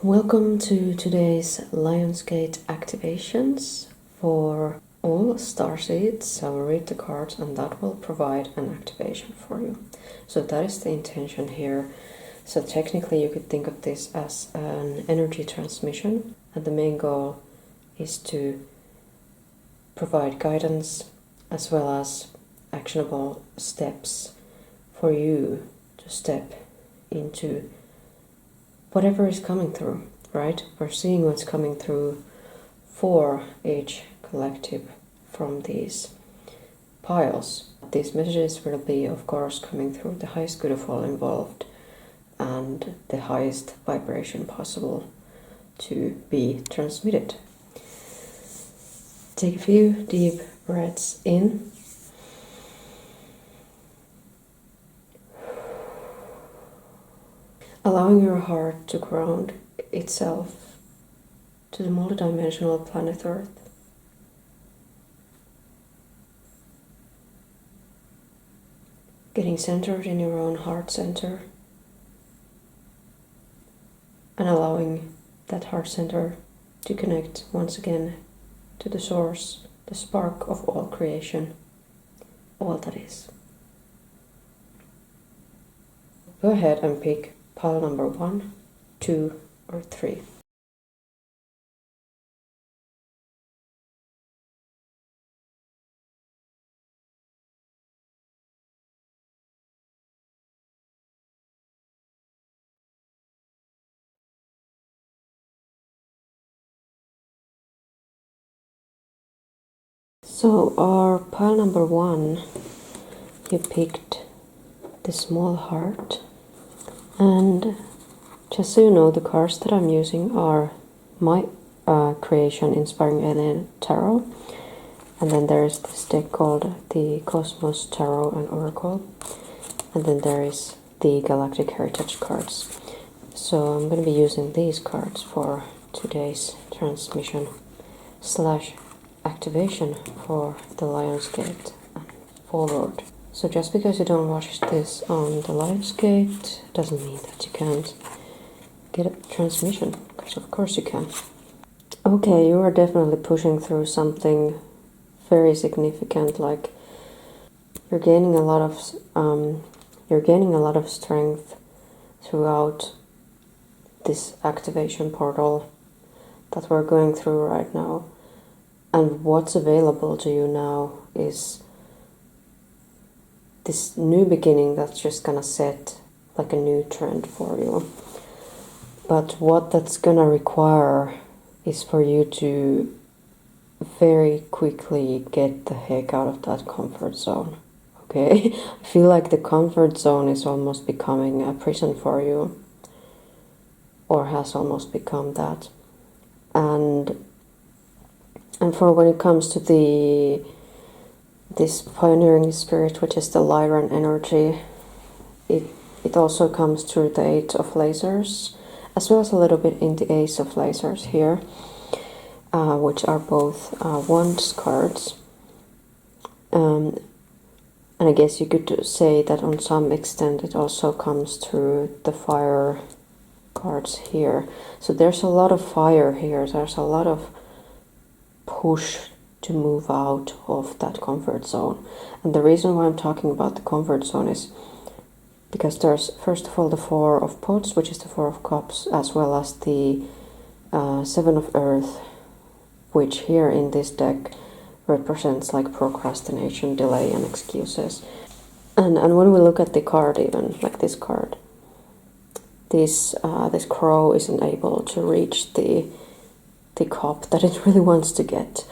Welcome to today's Lionsgate activations for all starseeds. I will read the cards and that will provide an activation for you. So that is the intention here. So technically you could think of this as an energy transmission, and the main goal is to provide guidance as well as actionable steps for you to step into whatever is coming through, right? We're seeing what's coming through for each collective from these piles. These messages will be, of course, coming through the highest good of all involved and the highest vibration possible to be transmitted. Take a few deep breaths in. Allowing your heart to ground itself to the multidimensional planet Earth. Getting centered in your own heart center and allowing that heart center to connect once again to the source, the spark of all creation, all that is. Go ahead and pick pile number 1, 2, or 3. So our pile number 1, you picked the small heart, and just so you know, the cards that I'm using are my creation, Inspiring Alien Tarot, and then there is this deck called the Cosmos Tarot and Oracle, and then there is the Galactic Heritage cards. So I'm going to be using these cards for today's transmission / activation for the Lionsgate and forward. So just because you don't watch this on the Lionsgate doesn't mean that you can't get a transmission, because of course you can. Okay, you are definitely pushing through something very significant, like you're gaining a lot of strength throughout this activation portal that we're going through right now. And what's available to you now is this new beginning that's just gonna set like a new trend for you. But what that's gonna require is for you to very quickly get the heck out of that comfort zone. Okay? I feel like the comfort zone is almost becoming a prison for you, or has almost become that. And for when it comes to this pioneering spirit, which is the Lyran energy, it also comes through the 8 of lasers, as well as a little bit in the Ace of lasers here, which are both wands cards. And I guess you could say that on some extent it also comes through the fire cards here. So there's a lot of fire here, there's a lot of push to move out of that comfort zone. And the reason why I'm talking about the comfort zone is because there's first of all the 4 of Pots, which is the 4 of Cups, as well as the 7 of Earth, which here in this deck represents like procrastination, delay, and excuses. And when we look at the card, even like this card, this crow isn't able to reach the cup that it really wants to get,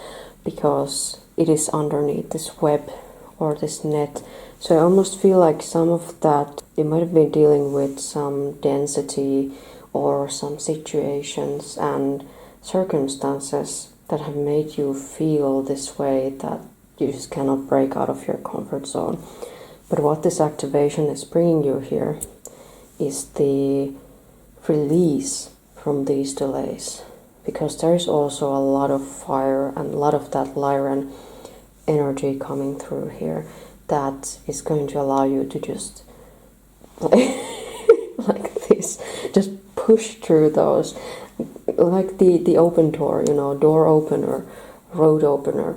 because it is underneath this web or this net. So I almost feel like some of that, you might have been dealing with some density or some situations and circumstances that have made you feel this way, that you just cannot break out of your comfort zone. But what this activation is bringing you here is the release from these delays. Because there is also a lot of fire and a lot of that Lyran energy coming through here that is going to allow you to just like this, just push through those, like the open door, door opener, road opener,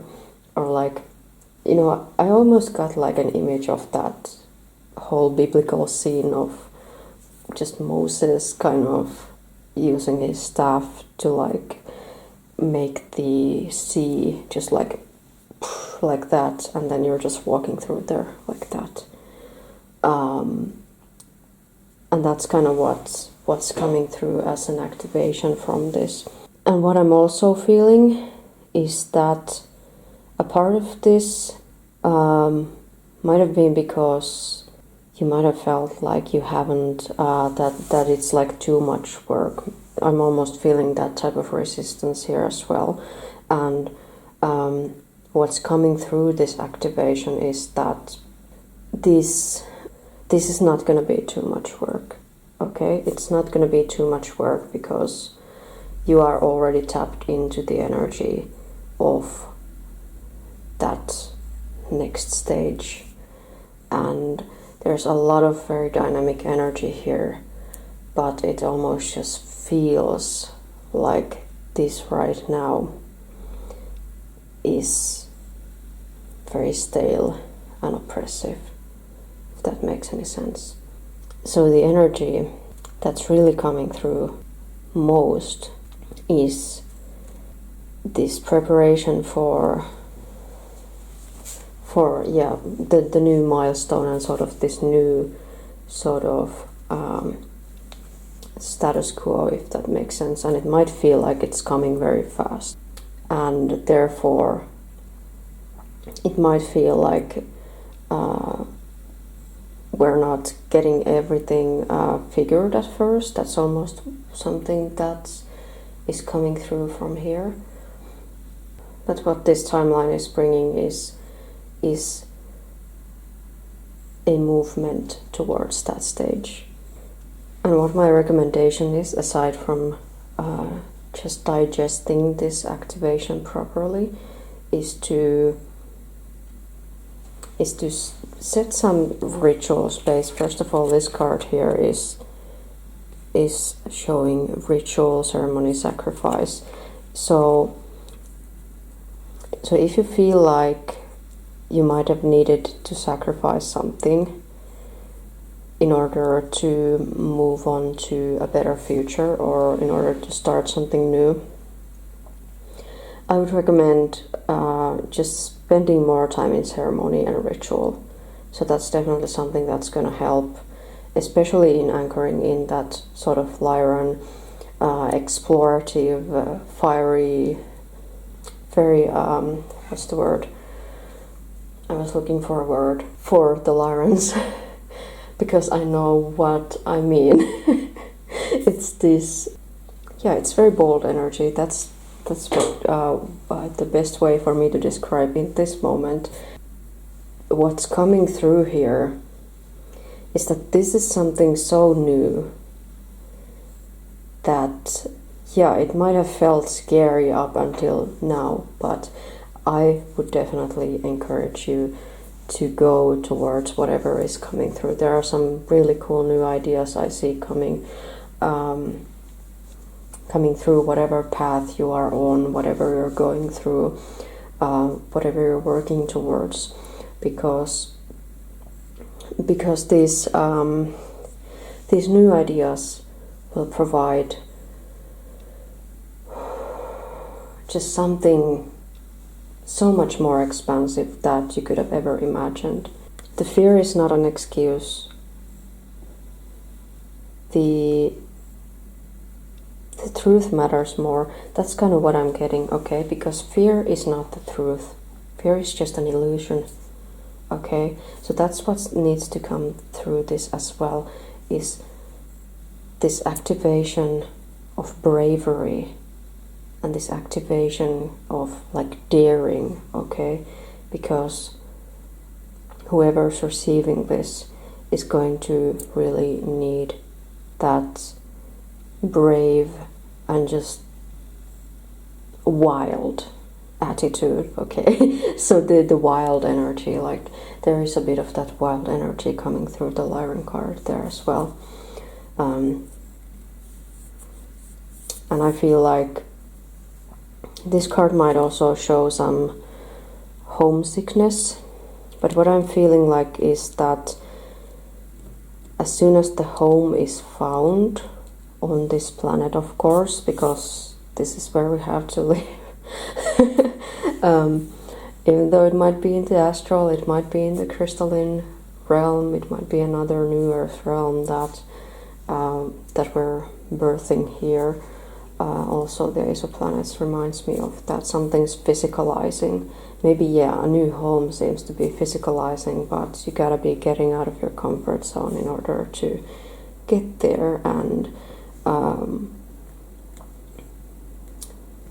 or like, I almost got like an image of that whole biblical scene of just Moses kind of using his staff to like make the sea just like that, and then you're just walking through there like that. And that's kind of what's coming through as an activation from this. And what I'm also feeling is that a part of this might have been because you might have felt like you haven't, that it's like too much work. I'm almost feeling that type of resistance here as well. And what's coming through this activation is that this is not going to be too much work, okay? It's not going to be too much work because you are already tapped into the energy of that next stage. And there's a lot of very dynamic energy here, but it almost just feels like this right now is very stale and oppressive, if that makes any sense. So the energy that's really coming through most is this preparation for the new milestone and sort of this new sort of status quo, if that makes sense. And it might feel like it's coming very fast, and therefore it might feel like we're not getting everything figured at first. That's almost something that is coming through from here. But what this timeline is bringing is a movement towards that stage. And what my recommendation is, aside from just digesting this activation properly, is to set some ritual space. First of all, this card here is showing ritual, ceremony, sacrifice. So if you feel like you might have needed to sacrifice something in order to move on to a better future, or in order to start something new, I would recommend just spending more time in ceremony and ritual. So that's definitely something that's going to help, especially in anchoring in that sort of Lyran, explorative, fiery, very, what's the word? I was looking for a word for the Lyrans because I know what I mean. It's this, it's very bold energy. That's what the best way for me to describe in this moment. What's coming through here is that this is something so new that, it might have felt scary up until now, but I would definitely encourage you to go towards whatever is coming through. There are some really cool new ideas I see coming through whatever path you are on, whatever you're going through, whatever you're working towards, because these new ideas will provide just something so much more expansive that you could have ever imagined. The fear is not an excuse. The truth matters more. That's kind of what I'm getting, okay? Because fear is not the truth. Fear is just an illusion, okay? So that's what needs to come through this as well, is this activation of bravery and this activation of like daring, okay? Because whoever's receiving this is going to really need that brave and just wild attitude, okay? So the wild energy, like there is a bit of that wild energy coming through the Lyran card there as well. And I feel like this card might also show some homesickness, but what I'm feeling like is that as soon as the home is found on this planet, of course, because this is where we have to live, even though it might be in the astral, it might be in the crystalline realm, it might be another new earth realm that that we're birthing here. Also, the Ace of Planets reminds me of that something's physicalizing. Maybe, yeah, a new home seems to be physicalizing, but you gotta be getting out of your comfort zone in order to get there, and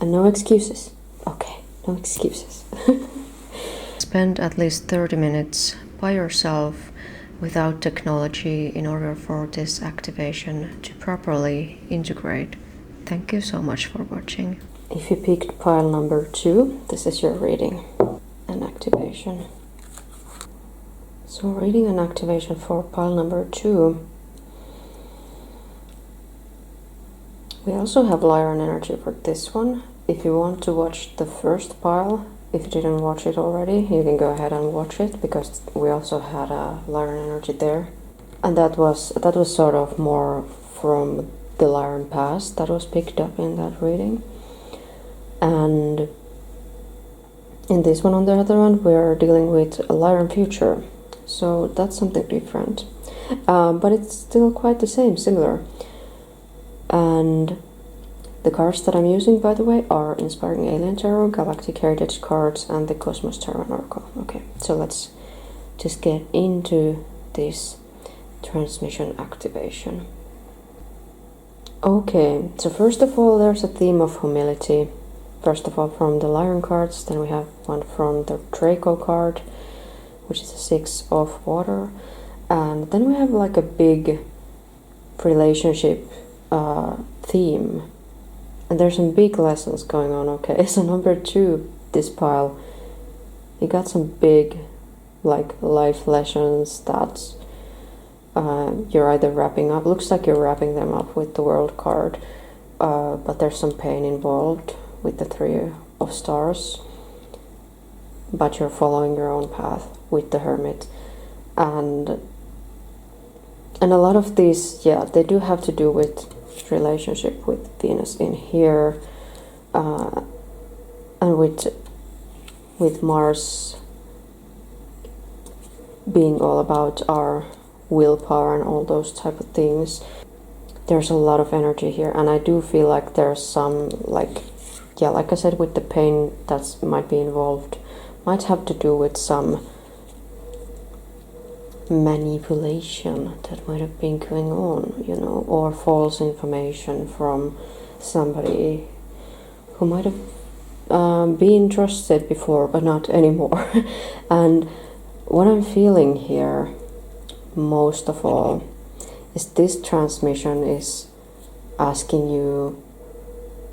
no excuses. Okay, no excuses. Spend at least 30 minutes by yourself without technology in order for this activation to properly integrate. Thank you so much for watching. If you picked pile number 2, this is your reading and activation. So reading and activation for pile number 2. We also have Lyran energy for this one. If you want to watch the first pile, if you didn't watch it already, you can go ahead and watch it, because we also had a Lyran energy there. And that was sort of more from the Lyran past that was picked up in that reading. And in this one, on the other one, we're dealing with a Lyran future. So that's something different. But it's still quite the same, similar. And the cards that I'm using, by the way, are Inspiring Alien Tarot, Galactic Heritage cards, and the Cosmos Tarot Oracle. Okay, so let's just get into this transmission activation. Okay, so first of all, there's a theme of humility. First of all, from the Lyran cards, then we have one from the Draco card, which is a 6 of water, and then we have like a big relationship theme, and there's some big lessons going on. Okay, so number 2, this pile, you got some big like life lessons that you're either wrapping up. Looks like you're wrapping them up with the World card, but there's some pain involved with the 3 of Stars, but you're following your own path with the Hermit. And a lot of these, yeah, they do have to do with relationship with Venus in here, and with Mars being all about our willpower and all those type of things. There's a lot of energy here, and I do feel like there's some, like, yeah, like I said, with the pain that might be involved, might have to do with some manipulation that might have been going on, you know, or false information from somebody who might have been trusted before but not anymore. And what I'm feeling here most of all is this transmission is asking you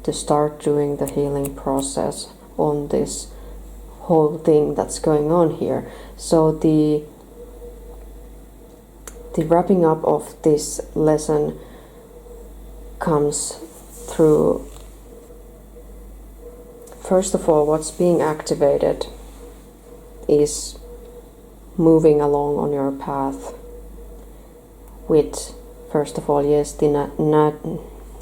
to start doing the healing process on this whole thing that's going on here. So the wrapping up of this lesson comes through, first of all, what's being activated is moving along on your path with, first of all, yes, the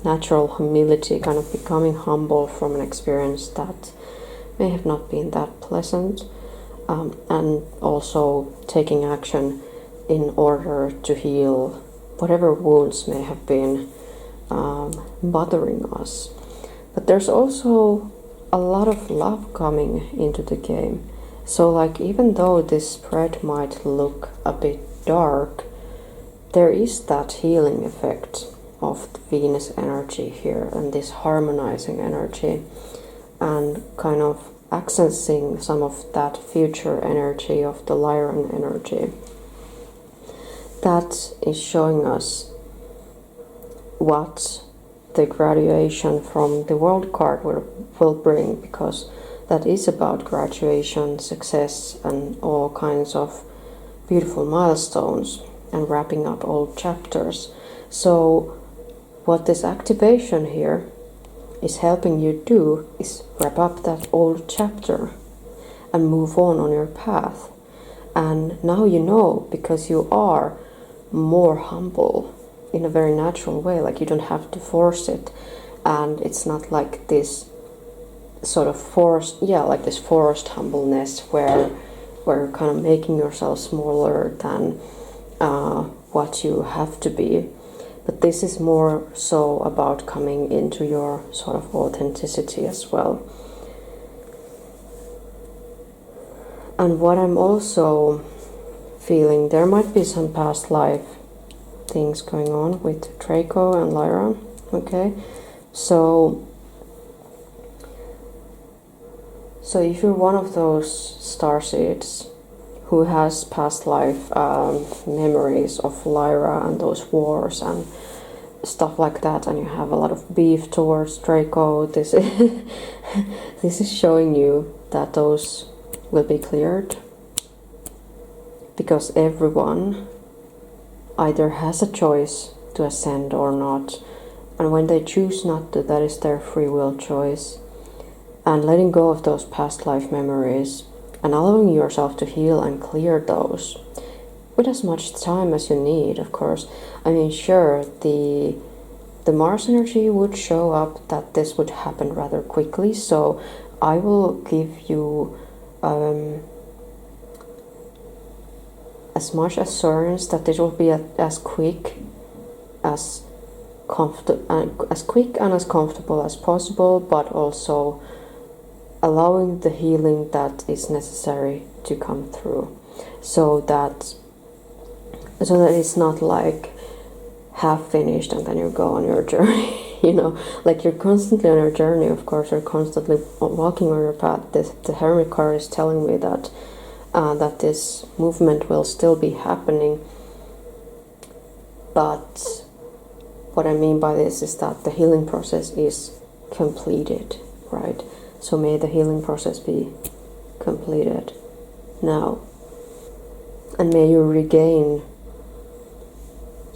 natural humility, kind of becoming humble from an experience that may have not been that pleasant, and also taking action in order to heal whatever wounds may have been bothering us. But there's also a lot of love coming into the game. So like, even though this spread might look a bit dark, there is that healing effect of the Venus energy here, and this harmonizing energy, and kind of accessing some of that future energy of the Lyran energy. That is showing us what the graduation from the World card will bring, because that is about graduation, success, and all kinds of beautiful milestones, and wrapping up old chapters. So what this activation here is helping you do is wrap up that old chapter and move on your path. And now you know, because you are more humble in a very natural way, like you don't have to force it, and it's not like this sort of forced, like this forced humbleness where you're kind of making yourself smaller than what you have to be. But this is more so about coming into your sort of authenticity as well. And what I'm also feeling, there might be some past life things going on with Draco and Lyra, okay? So if you're one of those starseeds who has past life memories of Lyra and those wars and stuff like that, and you have a lot of beef towards Draco, this is showing you that those will be cleared, because everyone either has a choice to ascend or not, and when they choose not to, that is their free will choice. And letting go of those past life memories and allowing yourself to heal and clear those with as much time as you need, of course. I mean, sure, the Mars energy would show up that this would happen rather quickly, so I will give you as much assurance that this will be as quick and as comfortable as possible, but also allowing the healing that is necessary to come through, so that it's not like half finished and then you go on your journey. You know, like you're constantly on your journey, of course, you're constantly walking on your path. The Hermit card is telling me that that this movement will still be happening, but what I mean by this is that the healing process is completed, right? So may the healing process be completed now. And may you regain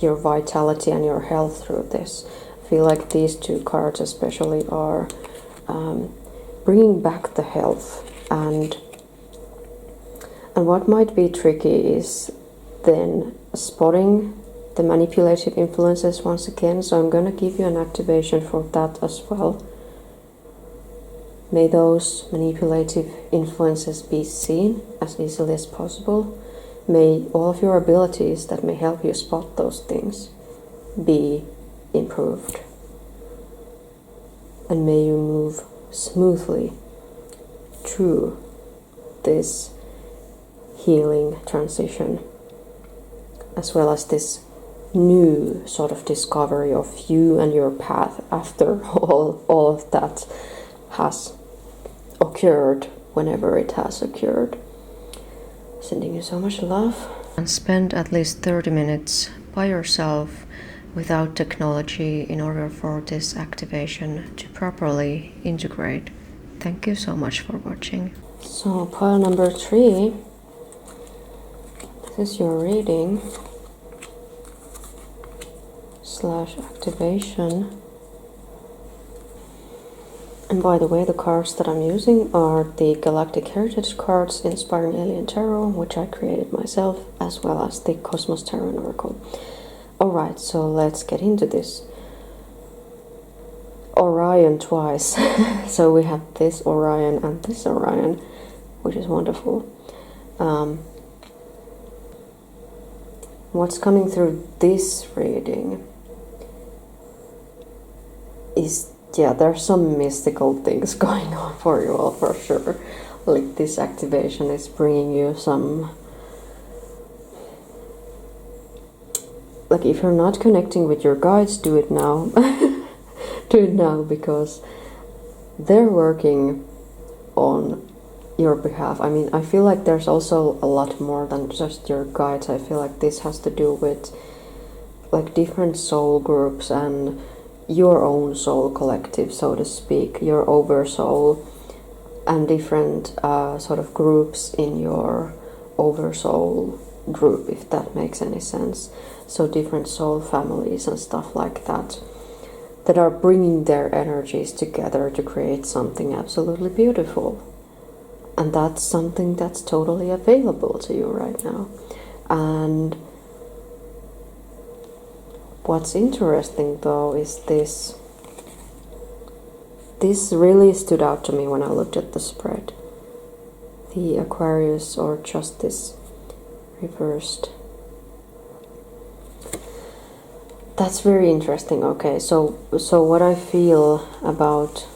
your vitality and your health through this. I feel like these two cards especially are bringing back the health. And what might be tricky is then spotting the manipulative influences once again. So I'm going to give you an activation for that as well. May those manipulative influences be seen as easily as possible. May all of your abilities that may help you spot those things be improved. And may you move smoothly through this healing transition, as well as this new sort of discovery of you and your path after all of that has occurred, whenever it has occurred. Sending you so much love. And spend at least 30 minutes by yourself without technology in order for this activation to properly integrate. Thank you so much for watching. So pile number 3, this is your reading / activation. And by the way, the cards that I'm using are the Galactic Heritage cards, Inspiring Alien Tarot, which I created myself, as well as the Cosmos Tarot and Oracle. Alright, so let's get into this. Orion twice. So we have this Orion and this Orion, which is wonderful. What's coming through this reading is, there's some mystical things going on for you all, for sure. Like this activation is bringing you some, like if you're not connecting with your guides, do it now. Do it now, because they're working on your behalf. I mean, I feel like there's also a lot more than just your guides. I feel like this has to do with like different soul groups and your own soul collective, so to speak, your oversoul, and different sort of groups in your oversoul group, if that makes any sense. So different soul families and stuff like that. that are bringing their energies together to create something absolutely beautiful. And that's something that's totally available to you right now. And what's interesting though is this really stood out to me when I looked at the spread. The Aquarius or Justice reversed. That's very interesting. Okay, so what I feel about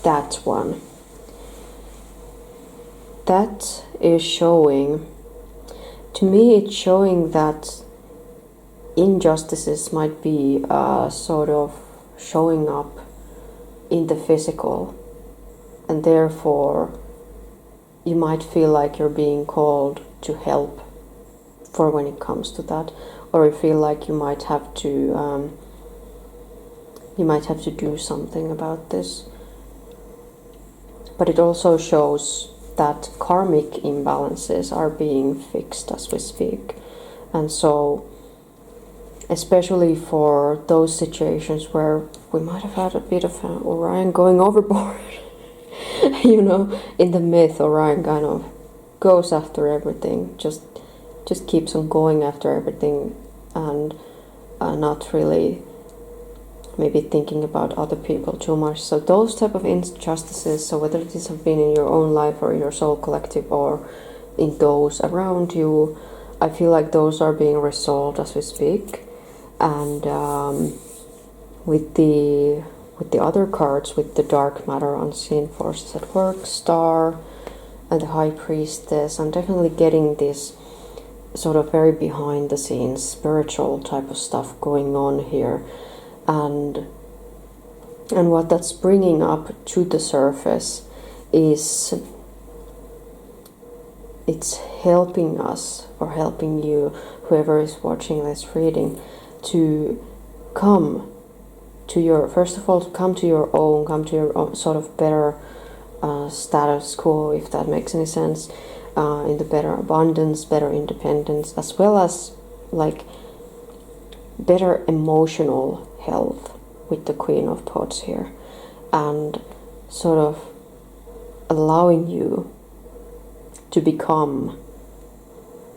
that one, that is showing, to me it's showing that injustices might be sort of showing up in the physical, and therefore you might feel like you're being called to help for when it comes to that, or you feel like you might have to do something about this. But it also shows that karmic imbalances are being fixed as we speak. And so, especially for those situations where we might have had a bit of Orion going overboard, you know, in the myth, Orion kind of goes after everything, just keeps on going after everything, and not really maybe thinking about other people too much. So those type of injustices, so whether these have been in your own life or in your soul collective or in those around you, I feel like those are being resolved as we speak. And with the other cards, with the dark matter, unseen forces at work, Star, and the High Priestess, I'm definitely getting this sort of very behind the scenes spiritual type of stuff going on here. And what that's bringing up to the surface is it's helping us, or helping you, whoever is watching this reading, to come to your, first of all, to come to your own sort of better status quo, if that makes any sense, in the better abundance, better independence, as well as like better emotional health with the Queen of Pots here, and sort of allowing you to become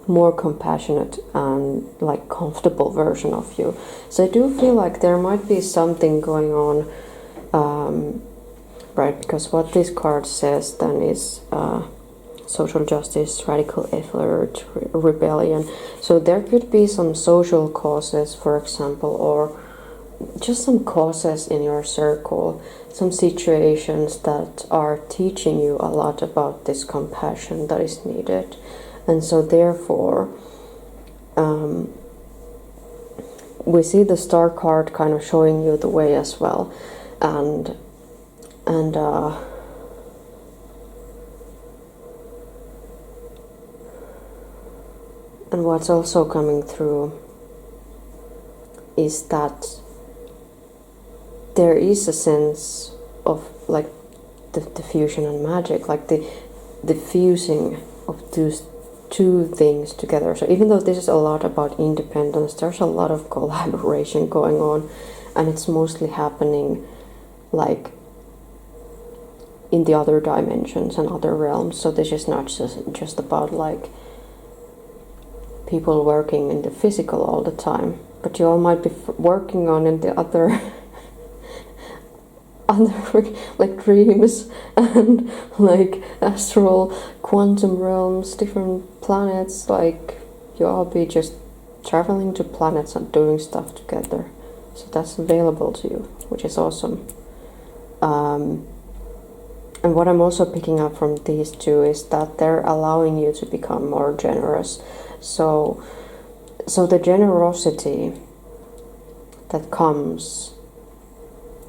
more compassionate and like comfortable version of you. So I do feel like there might be something going on, right? Because what this card says then is social justice, radical effort, rebellion. So there could be some social causes, for example, or just some causes in your circle, some situations that are teaching you a lot about this compassion that is needed. And so therefore we see the Star card kind of showing you the way as well. And what's also coming through is that there is a sense of like the fusion and magic, like the fusing of those two things together. So even though this is a lot about independence, there's a lot of collaboration going on, and it's mostly happening like in the other dimensions and other realms. So this is not just about like people working in the physical all the time, but you all might be working on in the other like dreams and like astral quantum realms, different planets. Like you all be just traveling to planets and doing stuff together. So that's available to you, which is awesome. And what I'm also picking up from these two is that they're allowing you to become more generous. So the generosity that comes,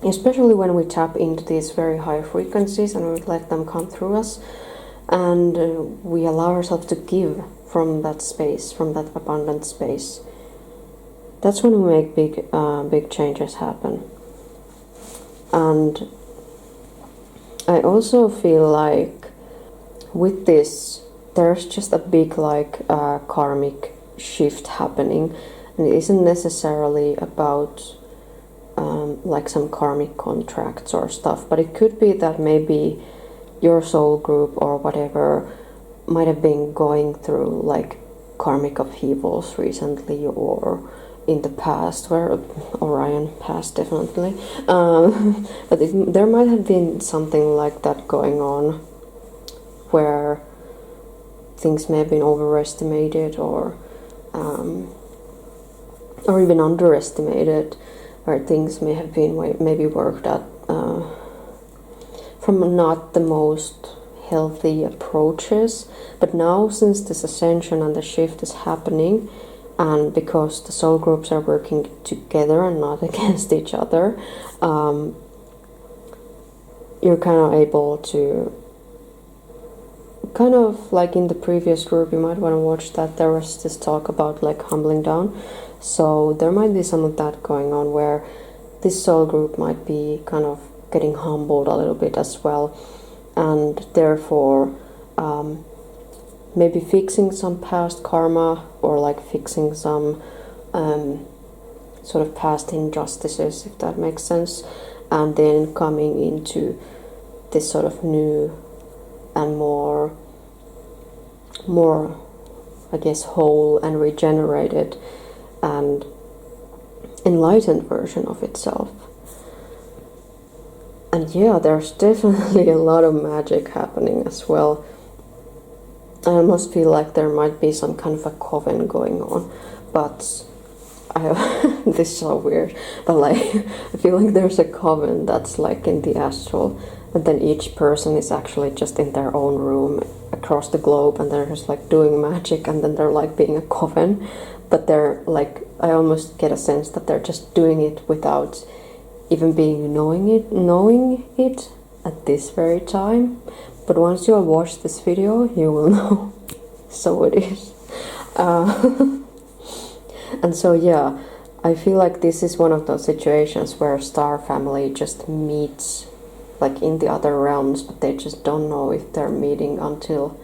especially when we tap into these very high frequencies and we let them come through us, and we allow ourselves to give from that space, from that abundant space, that's when we make big changes happen. And I also feel like with this, there's just a big like karmic shift happening, and it isn't necessarily about like some karmic contracts or stuff, but it could be that maybe your soul group or whatever might have been going through like karmic upheavals recently or in the past, where Orion past definitely, but there might have been something like that going on where things may have been overestimated or even underestimated, where things may have been maybe worked at from not the most healthy approaches. But now, since this ascension and the shift is happening, and because the soul groups are working together and not against each other, you're kind of able to, kind of like in the previous group, you might want to watch that, there was this talk about like humbling down. So there might be some of that going on, where this soul group might be kind of getting humbled a little bit as well, and therefore maybe fixing some past karma, or like fixing some sort of past injustices, if that makes sense, and then coming into this sort of new and more I guess whole and regenerated and enlightened version of itself. And yeah, there's definitely a lot of magic happening as well. I almost feel like there might be some kind of a coven going on, but this is so weird, but like I feel like there's a coven that's like in the astral, and then each person is actually just in their own room across the globe, and they're just like doing magic, and then they're like being a coven, but they're like, I almost get a sense that they're just doing it without even being knowing it at this very time. But once you have watched this video, you will know. So it is. And so yeah, I feel like this is one of those situations where Star Family just meets like in the other realms, but they just don't know if they're meeting until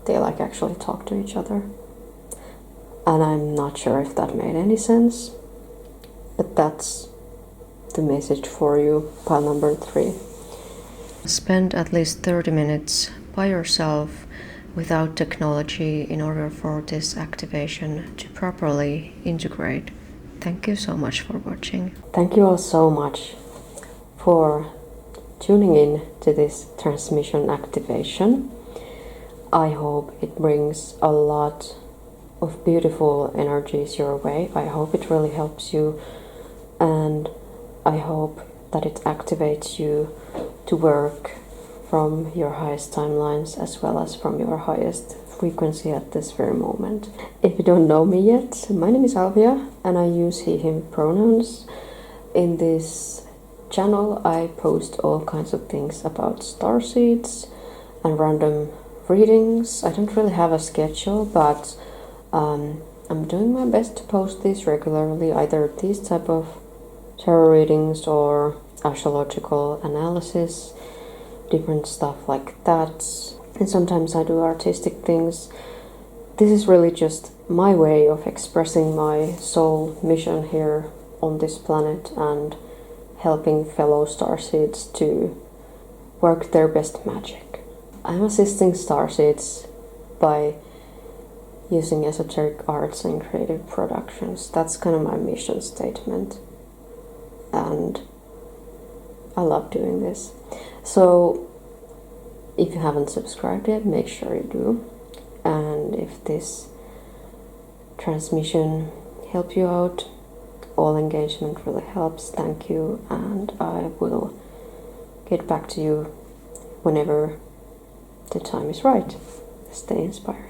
they like actually talk to each other. And I'm not sure if that made any sense, but that's the message for you, pile number 3. Spend at least 30 minutes by yourself without technology in order for this activation to properly integrate. Thank you so much for watching. Thank you all so much for tuning in to this transmission activation. I hope it brings a lot of beautiful energies your way. I hope it really helps you, and I hope that it activates you to work from your highest timelines as well as from your highest frequency at this very moment. If you don't know me yet, my name is Alvia and I use he, him pronouns. In this channel I post all kinds of things about starseeds and random readings. I don't really have a schedule, but I'm doing my best to post these regularly, either these type of tarot readings or astrological analysis, different stuff like that. And sometimes I do artistic things. This is really just my way of expressing my soul mission here on this planet and helping fellow starseeds to work their best magic. I'm assisting starseeds by using esoteric arts and creative productions. That's kind of my mission statement, and I love doing this. So if you haven't subscribed yet, make sure you do. And if this transmission helped you out, all engagement really helps. Thank you, and I will get back to you whenever the time is right. Stay inspired.